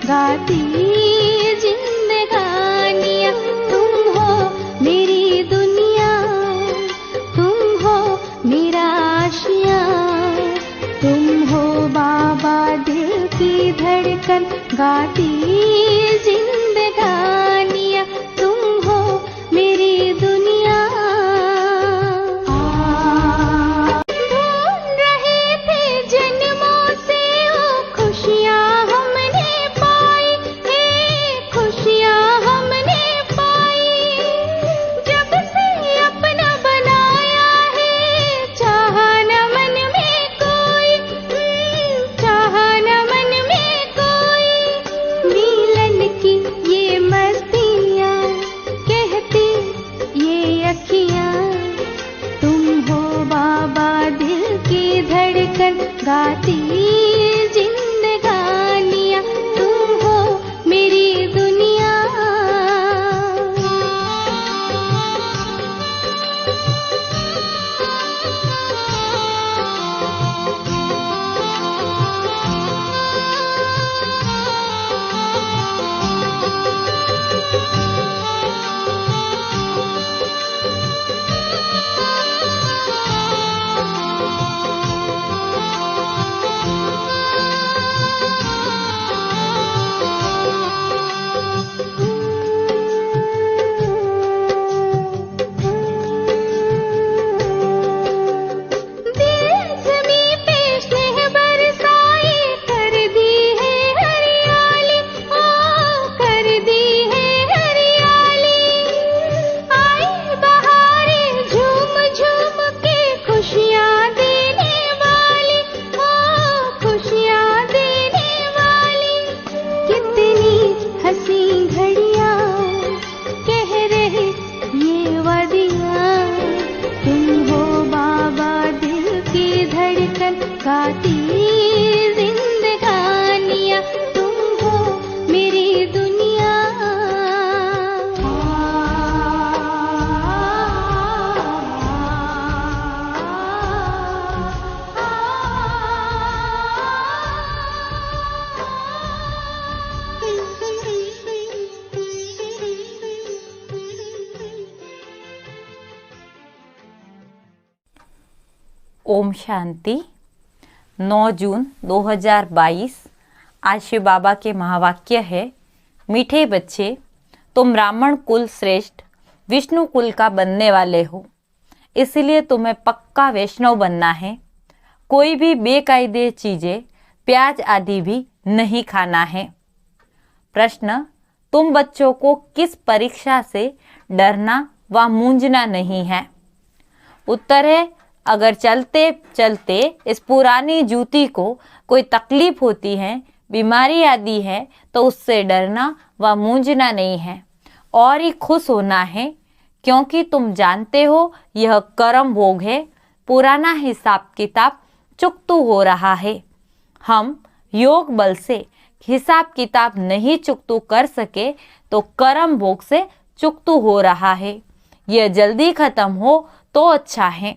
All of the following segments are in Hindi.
गाती जिंदगानियाँ। तुम हो मेरी दुनिया, तुम हो मेरा आशिया, तुम हो बाबा दिल की धड़कन गाती जिंदगानियाँ। तुम हो मेरी दुनिया। ढूंढ रहे थे जन्मों से वो खुशियाँ हमने पाई, खुशियाँ हमने पाई। जब से अपना बनाया है, चाहा न मन में कोई, चाहा न मन में कोई। मिलन की ये मस्तियाँ कहती ये अखियाँ, तुम हो बाबा दिल की धड़कन गाती जिंदगानियाँ। तुम हो मेरी दुनिया। गाती जिंदगानियाँ। तुम हो मेरी दुनिया। ओम शांति। 9 जून 2022 आज शिव बाबा के महावाक्य है, मीठे बच्चे, तुम ब्राह्मण कुल श्रेष्ठ विष्णु कुल का बनने वाले हो, इसलिए तुम्हें पक्का वैष्णव बनना है। कोई भी बेकायदे चीजें, प्याज आदि भी नहीं खाना है। प्रश्न, तुम बच्चों को किस परीक्षा से डरना व मूंझना नहीं है? उत्तर है, अगर चलते चलते इस पुरानी जूती को कोई तकलीफ होती है, बीमारी आदि है, तो उससे डरना व मूंझना नहीं है और ही खुश होना है, क्योंकि तुम जानते हो यह कर्म भोग है। पुराना हिसाब किताब चुकतू हो रहा है। हम योग बल से हिसाब किताब नहीं चुकतू कर सके तो कर्म भोग से चुकतू हो रहा है। यह जल्दी खत्म हो तो अच्छा है।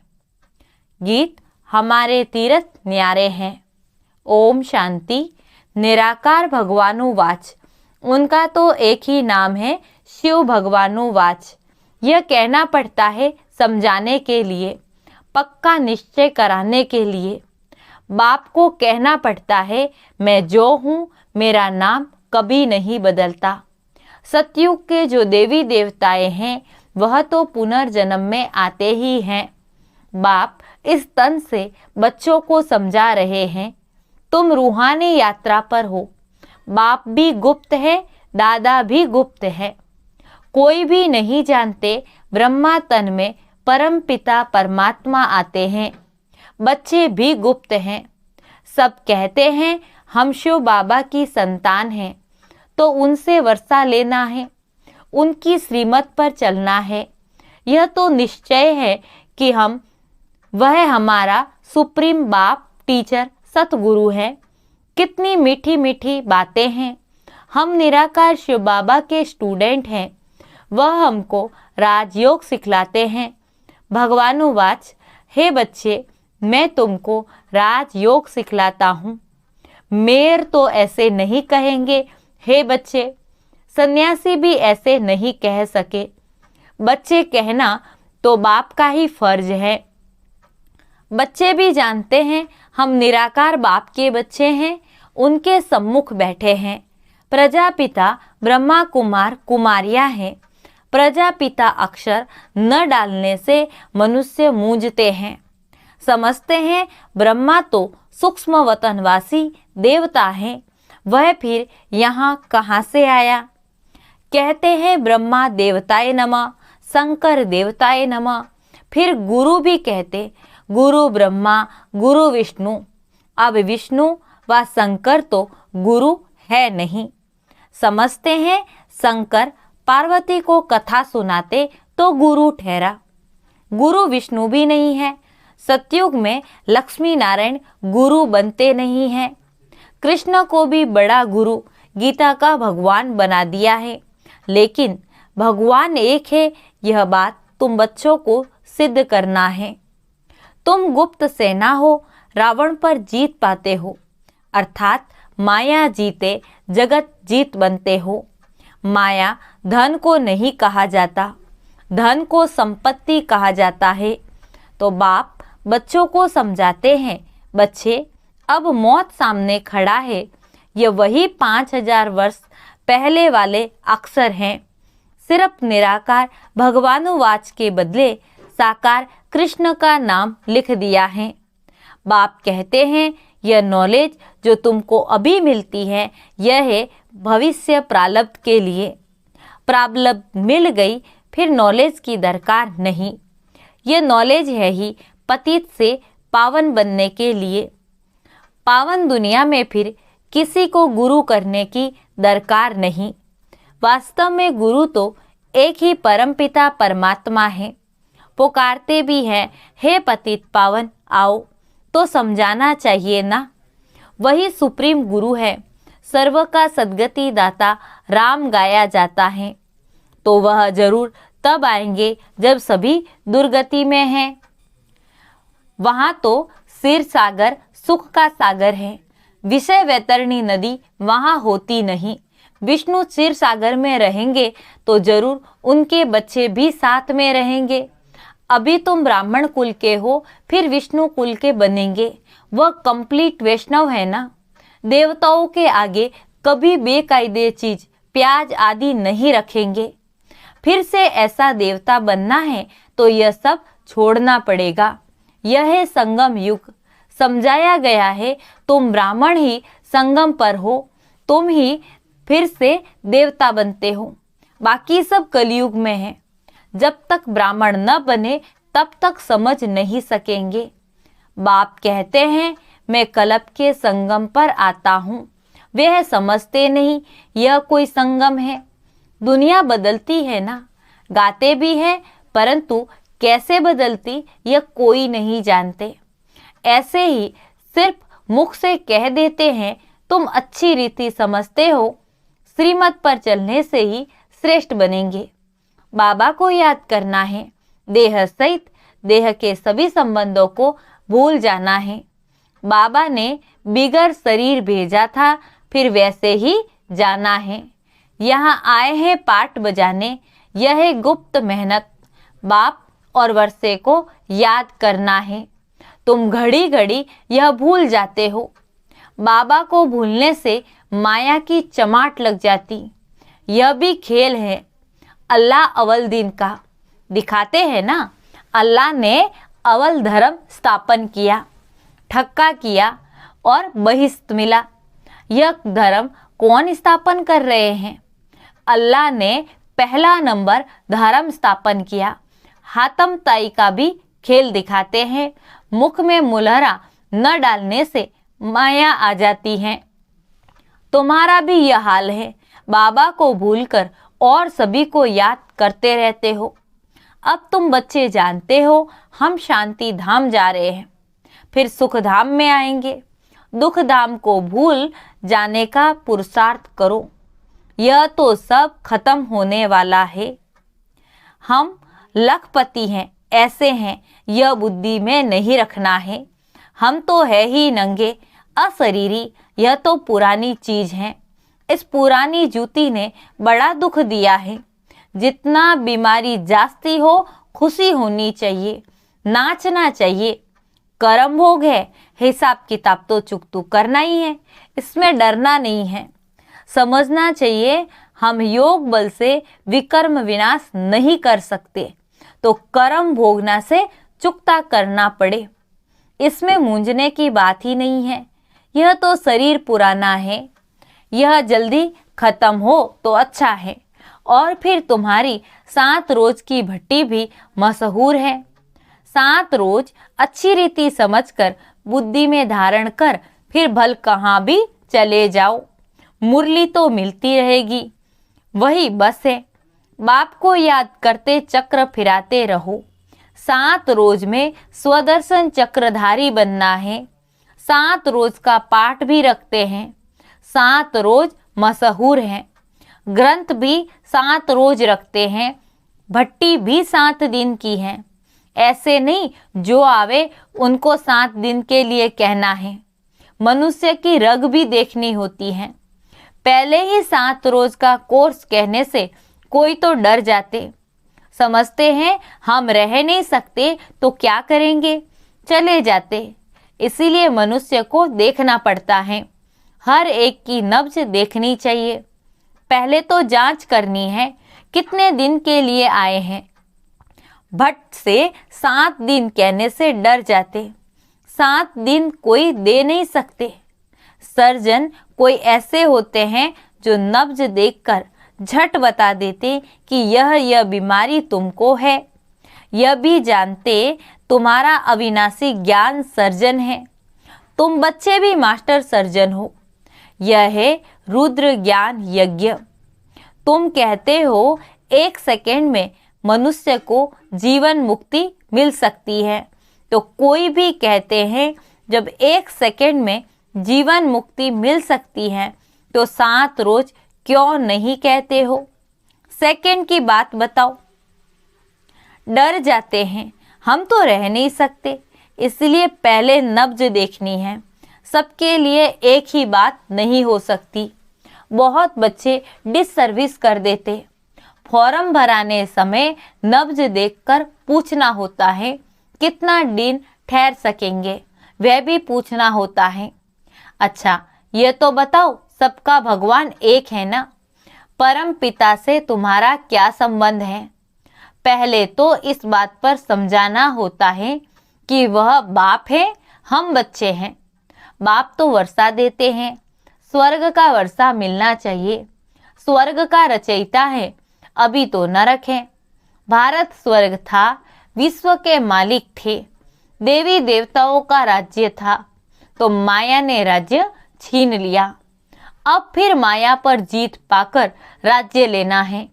गीत हमारे तीर्थ न्यारे हैं। ओम शांति। निराकार भगवानु वाच, उनका तो एक ही नाम है, शिव भगवानु वाच। यह कहना पड़ता है समझाने के लिए, पक्का निश्चय कराने के लिए। बाप को कहना पड़ता है, मैं जो हूँ, मेरा नाम कभी नहीं बदलता। सतयुग के जो देवी देवताएं हैं वह तो पुनर्जन्म में आते ही हैं। बाप इस तन से बच्चों को समझा रहे हैं, तुम रूहानी यात्रा पर हो। बाप भी गुप्त है, दादा भी गुप्त है। कोई भी नहीं जानते ब्रह्मा तन में परम पिता परमात्मा आते हैं। बच्चे भी गुप्त हैं। सब कहते हैं हम शिव बाबा की संतान हैं, तो उनसे वर्षा लेना है, उनकी श्रीमत पर चलना है। यह तो निश्चय है कि वह हमारा सुप्रीम बाप टीचर सतगुरु है। कितनी मीठी मीठी बातें हैं। हम निराकार शिव बाबा के स्टूडेंट हैं। वह हमको राजयोग सिखलाते हैं। भगवानुवाच, हे बच्चे, मैं तुमको राजयोग सिखलाता हूँ। मेर तो ऐसे नहीं कहेंगे, हे बच्चे, सन्यासी भी ऐसे नहीं कह सके। बच्चे कहना तो बाप का ही फर्ज है। बच्चे भी जानते हैं हम निराकार बाप के बच्चे हैं, उनके सम्मुख बैठे हैं। प्रजापिता ब्रह्मा कुमार कुमारियां हैं। प्रजापिता अक्षर न डालने से मनुष्य मूंझते हैं। समझते हैं ब्रह्मा तो सूक्ष्म वतनवासी देवता हैं, वह फिर यहाँ कहाँ से आया। कहते हैं ब्रह्मा देवताए नमः, शंकर देवताए नमः। फिर गुरु भी कहते गुरु ब्रह्मा गुरु विष्णु। अब विष्णु व शंकर तो गुरु है नहीं। समझते हैं शंकर पार्वती को कथा सुनाते तो गुरु ठहरा। गुरु विष्णु भी नहीं है। सतयुग में लक्ष्मी नारायण गुरु बनते नहीं हैं। कृष्ण को भी बड़ा गुरु गीता का भगवान बना दिया है, लेकिन भगवान एक है, यह बात तुम बच्चों को सिद्ध करना है। तुम गुप्त सेना हो, रावण पर जीत पाते हो, अर्थात माया जीते जगत जीत बनते हो। माया धन को नहीं कहा जाता, धन को संपत्ति कहा जाता है। तो बाप बच्चों को समझाते हैं, बच्चे अब मौत सामने खड़ा है, ये वही 5000 वर्ष पहले वाले अक्षर हैं। सिर्फ निराकार भगवानुवाच के बदले साकार कृष्ण का नाम लिख दिया है। बाप कहते हैं यह नॉलेज जो तुमको अभी मिलती है, यह है भविष्य प्रारब्ध के लिए। प्रारब्ध मिल गई फिर नॉलेज की दरकार नहीं। यह नॉलेज है ही पतित से पावन बनने के लिए। पावन दुनिया में फिर किसी को गुरु करने की दरकार नहीं। वास्तव में गुरु तो एक ही परमपिता परमात्मा है। पुकारते भी हैं, हे पतित पावन आओ, तो समझाना चाहिए ना। वही सुप्रीम गुरु है। सर्व का सद्गति दाता राम गाया जाता है, तो वह जरूर तब आएंगे जब सभी दुर्गति में हैं। वहाँ तो क्षीर सागर सुख का सागर है। विषय वैतरणी नदी वहाँ होती नहीं। विष्णु क्षीर सागर में रहेंगे तो जरूर उनके बच्चे भी साथ में रहेंगे। अभी तुम ब्राह्मण कुल के हो, फिर विष्णु कुल के बनेंगे। वह कंप्लीट वैष्णव है ना। देवताओं के आगे कभी बेकायदे चीज प्याज आदि नहीं रखेंगे। फिर से ऐसा देवता बनना है तो यह सब छोड़ना पड़ेगा। यह है संगम युग। समझाया गया है तुम ब्राह्मण ही संगम पर हो, तुम ही फिर से देवता बनते हो। बाकी सब कलयुग में है। जब तक ब्राह्मण न बने तब तक समझ नहीं सकेंगे। बाप कहते हैं मैं कल्प के संगम पर आता हूँ। वह समझते नहीं यह कोई संगम है। दुनिया बदलती है ना। गाते भी हैं, परंतु कैसे बदलती यह कोई नहीं जानते। ऐसे ही सिर्फ मुख से कह देते हैं तुम अच्छी रीति समझते हो, श्रीमत पर चलने से ही श्रेष्ठ बनेंगे। बाबा को याद करना है। देह सहित देह के सभी संबंधों को भूल जाना है। बाबा ने बिगर शरीर भेजा था, फिर वैसे ही जाना है। यहाँ आए हैं पाठ बजाने, यह है गुप्त मेहनत। बाप और वर्षे को याद करना है। तुम घड़ी घड़ी यह भूल जाते हो। बाबा को भूलने से माया की चमाट लग जाती। यह भी खेल है अल्लाह अव्वल दिन का। दिखाते हैं ना, अल्लाह ने अव्वल धर्म स्थापन किया, ठक्का किया और बहिष्ठ मिला। यह धर्म कौन स्थापन कर रहे हैं? अल्लाह ने पहला नंबर धर्म स्थापन किया। हातम ताई का भी खेल दिखाते हैं। मुख में मुलहरा न डालने से माया आ जाती है। तुम्हारा भी यह हाल है। बाबा को भूलकर और सभी को याद करते रहते हो। अब तुम बच्चे जानते हो हम शांति धाम जा रहे हैं, फिर सुख धाम में आएंगे। दुख धाम को भूल जाने का पुरुषार्थ करो। यह तो सब खत्म होने वाला है। हम लखपति हैं, ऐसे हैं, यह बुद्धि में नहीं रखना है। हम तो है ही नंगे अशरीरी, यह तो पुरानी चीज है। इस पुरानी जूती ने बड़ा दुख दिया है। जितना बीमारी जास्ती हो, खुशी होनी चाहिए, नाचना चाहिए। कर्म भोग है, हिसाब किताब तो चुकतू करना ही है, इसमें डरना नहीं है। समझना चाहिए हम योग बल से विकर्म विनाश नहीं कर सकते, तो कर्म भोगना से चुकता करना पड़े, इसमें मूंझने की बात ही नहीं है। यह तो शरीर पुराना है, यह जल्दी खत्म हो तो अच्छा है। और फिर तुम्हारी 7 रोज की भट्टी भी मशहूर है। 7 रोज अच्छी रीति समझकर बुद्धि में धारण कर फिर भल कहाँ भी चले जाओ, मुरली तो मिलती रहेगी, वही बस है। बाप को याद करते चक्र फिराते रहो। 7 रोज में स्वदर्शन चक्रधारी बनना है। 7 रोज का पाठ भी रखते हैं, 7 रोज मशहूर हैं। ग्रंथ भी 7 रोज रखते हैं, भट्टी भी 7 दिन की है। ऐसे नहीं जो आवे उनको 7 दिन के लिए कहना है। मनुष्य की रग भी देखनी होती है। पहले ही 7 रोज का कोर्स कहने से कोई तो डर जाते, समझते हैं हम रह नहीं सकते तो क्या करेंगे, चले जाते। इसीलिए मनुष्य को देखना पड़ता है, हर एक की नब्ज देखनी चाहिए। पहले तो जांच करनी है कितने दिन के लिए आए हैं। भट्ट से 7 दिन कहने से डर जाते, 7 दिन कोई दे नहीं सकते। सर्जन कोई ऐसे होते हैं जो नब्ज देखकर झट बता देते कि यह बीमारी तुमको है। यह भी जानते तुम्हारा अविनाशी ज्ञान सर्जन है, तुम बच्चे भी मास्टर सर्जन हो। यह है रुद्र ज्ञान यज्ञ। तुम कहते हो 1 सेकेंड में मनुष्य को जीवन मुक्ति मिल सकती है, तो कोई भी कहते हैं जब 1 सेकेंड में जीवन मुक्ति मिल सकती है तो 7 रोज क्यों नहीं कहते हो। सेकेंड की बात बताओ। डर जाते हैं, हम तो रह नहीं सकते, इसलिए पहले नब्ज देखनी है। सबके लिए एक ही बात नहीं हो सकती। बहुत बच्चे डिससर्विस कर देते। फॉर्म भराने समय नब्ज देखकर पूछना होता है कितना दिन ठहर सकेंगे, वह भी पूछना होता है। अच्छा ये तो बताओ, सबका भगवान एक है ना? परम पिता से तुम्हारा क्या संबंध है? पहले तो इस बात पर समझाना होता है कि वह बाप है, हम बच्चे हैं। बाप तो वर्षा देते हैं, स्वर्ग का वर्षा मिलना चाहिए। स्वर्ग का रचयिता है, अभी तो नरक है। भारत स्वर्ग था, विश्व के मालिक थे, देवी देवताओं का राज्य था, तो माया ने राज्य छीन लिया। अब फिर माया पर जीत पाकर राज्य लेना है।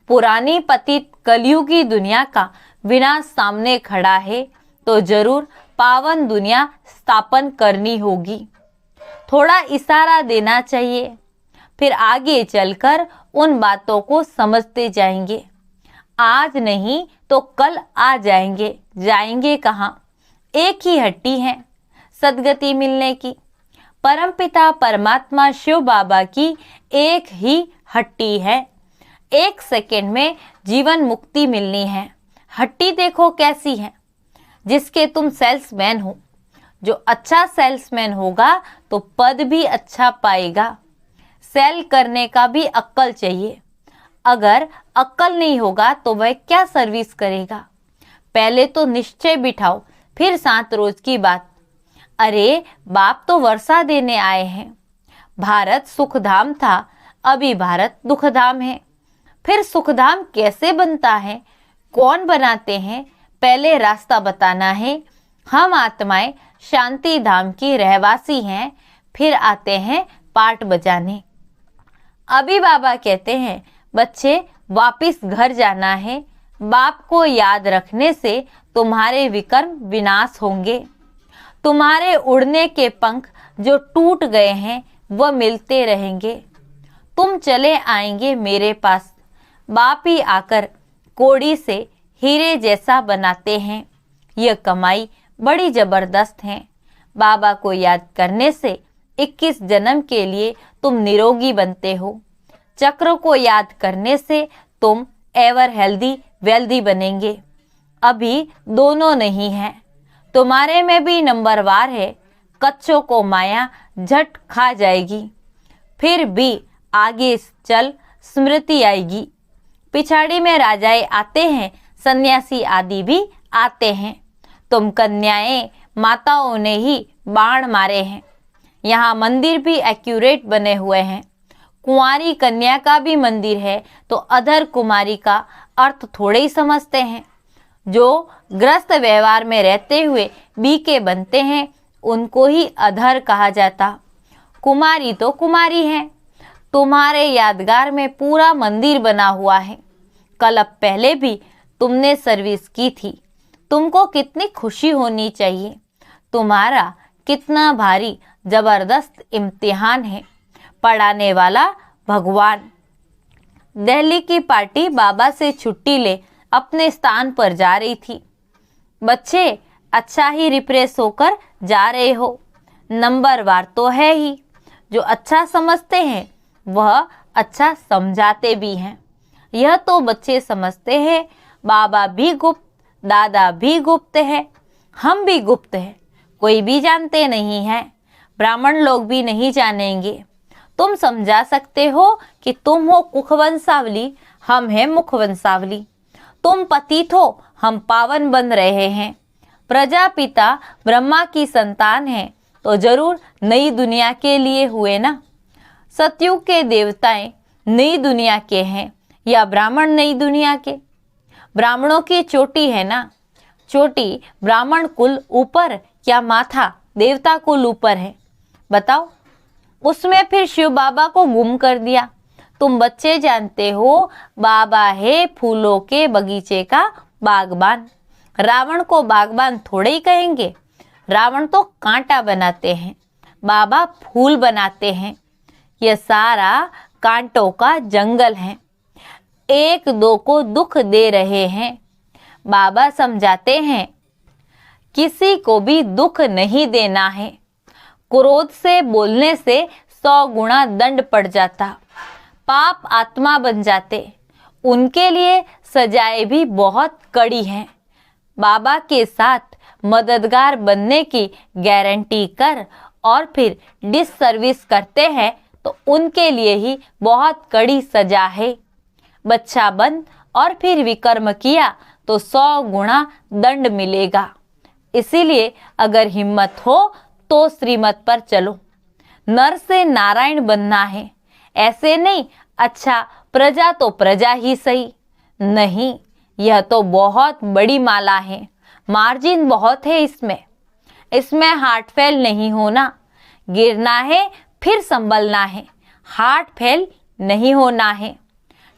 पुरानी पतित कलयुगी दुनिया का विनाश सामने खड़ा है, तो जरूर पावन दुनिया स्थापन करनी होगी। थोड़ा इशारा देना चाहिए, फिर आगे चलकर उन बातों को समझते जाएंगे। आज नहीं तो कल आ जाएंगे, जाएंगे कहाँ? एक ही हट्टी है सदगति मिलने की। परमपिता परमात्मा शिव बाबा की एक ही हट्टी है। 1 सेकेंड में जीवन मुक्ति मिलनी है। हट्टी देखो कैसी है, जिसके तुम सेल्समैन हो। जो अच्छा सेल्समैन होगा तो पद भी अच्छा पाएगा। सेल करने का भी अक्ल चाहिए। अगर अक्ल नहीं होगा तो वह क्या सर्विस करेगा? पहले तो निश्चय बिठाओ, फिर 7 रोज की बात। अरे बाप तो वर्षा देने आए हैं। भारत सुखधाम था, अभी भारत दुखधाम है। फिर सुखधाम कैसे बनता है, कौन बनाते हैं, पहले रास्ता बताना है। हम आत्माएं शांति धाम की रहवासी हैं, फिर आते हैं पाठ बजाने। अभी बाबा कहते हैं बच्चे वापिस घर जाना है। बाप को याद रखने से तुम्हारे विकर्म विनाश होंगे। तुम्हारे उड़ने के पंख जो टूट गए हैं वह मिलते रहेंगे। तुम चले आएंगे मेरे पास। बाप ही आकर कोड़ी से हीरे जैसा बनाते हैं। यह कमाई बड़ी जबरदस्त है। बाबा को याद करने से 21 जन्म के लिए तुम निरोगी बनते हो। चक्र को याद करने से तुम एवर हेल्दी वेल्दी बनेंगे। अभी दोनों नहीं हैं। तुम्हारे में भी नंबरवार है। कच्चों को माया झट खा जाएगी। फिर भी आगे चल स्मृति आएगी। पिछाड़ी में राजाएं आते हैं, सन्यासी आदि भी आते हैं। तुम कन्याएं माताओं ने ही बाण मारे हैं। यहाँ मंदिर भी एक्यूरेट बने हुए हैं। कुंवारी कन्या का भी मंदिर है तो अधर कुमारी का अर्थ थोड़े ही समझते हैं। जो ग्रस्त व्यवहार में रहते हुए बीके बनते हैं उनको ही अधर कहा जाता। कुमारी तो कुमारी है। तुम्हारे यादगार में पूरा मंदिर बना हुआ है। कल पहले भी तुमने सर्विस की थी। तुमको कितनी खुशी होनी चाहिए। तुम्हारा कितना भारी जबरदस्त इम्तिहान है। पढ़ाने वाला भगवान। दिल्ली की पार्टी बाबा से छुट्टी ले अपने स्थान पर जा रही थी। बच्चे अच्छा ही रिप्रेस होकर जा रहे हो। नंबरवार तो है ही। जो अच्छा समझते हैं वह अच्छा समझाते भी हैं। यह तो बच्चे समझते हैं बाबा भी गुप्त, दादा भी गुप्त है, हम भी गुप्त हैं, कोई भी जानते नहीं हैं। ब्राह्मण लोग भी नहीं जानेंगे। तुम समझा सकते हो कि तुम हो कुखवंशावली, हम हैं मुखवंशावली। तुम पतित हो, हम पावन बन रहे हैं। प्रजापिता ब्रह्मा की संतान है तो जरूर नई दुनिया के लिए हुए ना। सतयुग के देवताएं नई दुनिया के हैं या ब्राह्मण नई दुनिया के? ब्राह्मणों की चोटी है ना। चोटी ब्राह्मण कुल ऊपर या माथा देवता कुल ऊपर है? बताओ। उसमें फिर शिव बाबा को गुम कर दिया। तुम बच्चे जानते हो बाबा है फूलों के बगीचे का बागबान। रावण को बागबान थोड़े ही कहेंगे। रावण तो कांटा बनाते हैं, बाबा फूल बनाते हैं। यह सारा कांटों का जंगल है। एक दो को दुख दे रहे हैं। बाबा समझाते हैं किसी को भी दुख नहीं देना है। क्रोध से बोलने से 100 गुना दंड पड़ जाता। पाप आत्मा बन जाते। उनके लिए सजाएं भी बहुत कड़ी हैं। बाबा के साथ मददगार बनने की गारंटी कर और फिर डिससर्विस करते हैं तो उनके लिए ही बहुत कड़ी सजा है। बच्चा बन और फिर विकर्म किया तो 100 गुना दंड मिलेगा। इसीलिए अगर हिम्मत हो तो श्रीमत पर चलो। नर से नारायण बनना है, ऐसे नहीं अच्छा प्रजा तो प्रजा ही सही। नहीं, यह तो बहुत बड़ी माला है। मार्जिन बहुत है इसमें हार्ट फेल नहीं होना। गिरना है फिर संभलना है, हार्ट फेल नहीं होना है।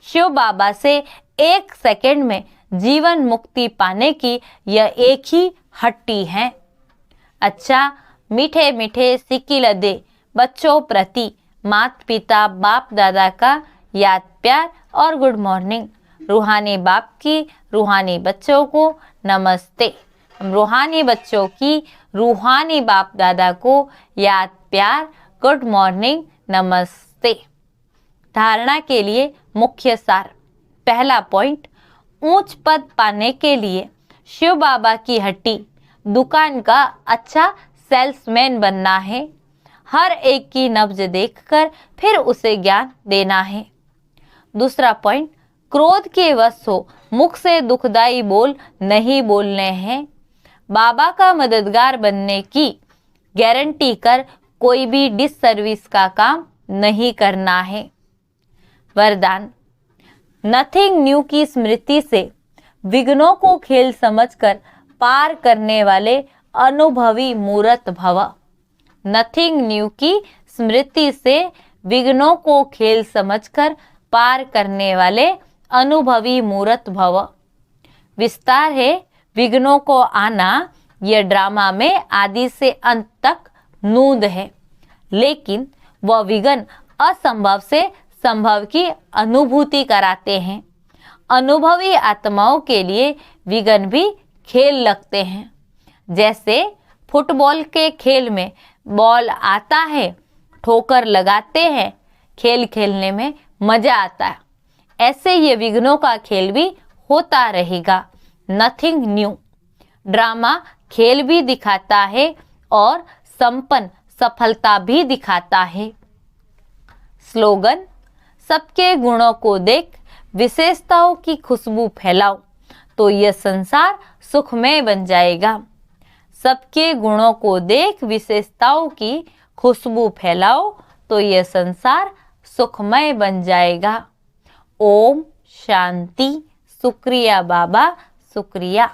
शिव बाबा से 1 सेकंड में जीवन मुक्ति पाने की यह एक ही हट्टी है। अच्छा, मीठे मीठे सिक्की लदे बच्चों प्रति माता पिता बाप दादा का याद प्यार और गुड मॉर्निंग। रूहानी बाप की रूहानी बच्चों को नमस्ते। हम रूहानी बच्चों की रूहानी बाप दादा को याद प्यार गुड मॉर्निंग नमस्ते। धारणा के लिए मुख्य सार। पहला पॉइंट, ऊंच पद पाने के लिए शिव बाबा की हट्टी दुकान का अच्छा सेल्समैन बनना है। हर एक की नब्ज देखकर फिर उसे ज्ञान देना है। दूसरा पॉइंट, क्रोध के वश हो मुख से दुखदाई बोल नहीं बोलने हैं। बाबा का मददगार बनने की गारंटी कर कोई भी डिससर्विस का काम नहीं करना है। वरदान, नथिंग न्यू की स्मृति से विघ्नों को खेल समझकर पार करने वाले अनुभवी मूर्त भव। नथिंग न्यू की स्मृति से विघ्नों को खेल समझकर पार करने वाले अनुभवी मूर्त भव। विस्तार है विघ्नों को आना। यह ड्रामा में आदि से अंत तक नूंद है, लेकिन वह विघ्न असंभव से संभव की अनुभूति कराते हैं। अनुभवी आत्माओं के लिए विघ्न भी खेल लगते हैं। जैसे फुटबॉल के खेल में बॉल आता है ठोकर लगाते हैं, खेल खेलने में मजा आता है। ऐसे ये विघ्नों का खेल भी होता रहेगा। Nothing new. ड्रामा खेल भी दिखाता है और संपन्न सफलता भी दिखाता है। स्लोगन, सबके गुणों को देख विशेषताओं की खुशबू फैलाओ तो यह संसार सुखमय बन जाएगा। सबके गुणों को देख विशेषताओं की खुशबू फैलाओ तो यह संसार सुखमय बन जाएगा। ओम शांति। शुक्रिया बाबा, शुक्रिया।